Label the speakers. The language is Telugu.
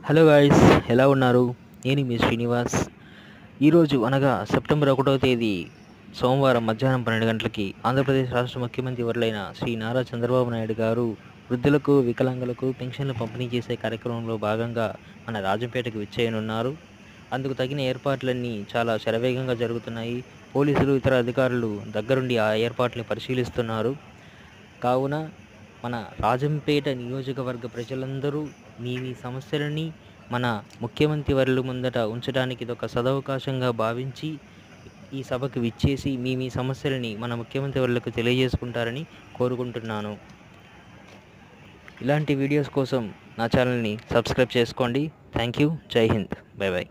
Speaker 1: హలో గాయ్స్, ఎలా ఉన్నారు? నేను మీ శ్రీనివాస్. ఈరోజు అనగా సెప్టెంబర్ 1వ తేదీ సోమవారం మధ్యాహ్నం 12 గంటలకి ఆంధ్రప్రదేశ్ రాష్ట్ర ముఖ్యమంత్రి వర్యులైన శ్రీ నారా చంద్రబాబు నాయుడు గారు వృద్ధులకు, వికలాంగులకు పెన్షన్లు పంపిణీ చేసే కార్యక్రమంలో భాగంగా మన రాజంపేటకు విచ్చేయనున్నారు. అందుకు తగిన ఏర్పాట్లన్నీ చాలా శరవేగంగా జరుగుతున్నాయి. పోలీసులు, ఇతర అధికారులు దగ్గరుండి ఆ ఏర్పాట్లను పరిశీలిస్తున్నారు. కావున మన రాజంపేట నియోజకవర్గ ప్రజలందరూ మీ సమస్యలని మన ముఖ్యమంత్రి వర్యుల ముందట ఉంచడానికి ఇదొక సదవకాశంగా భావించి ఈ సభకు విచ్చేసి మీ సమస్యలని మన ముఖ్యమంత్రి వర్యులకు తెలియజేసుకుంటారని కోరుకుంటున్నాను. ఇలాంటి వీడియోస్ కోసం నా ఛానల్ని సబ్స్క్రైబ్ చేసుకోండి. Thank you. జై హింద్. By by.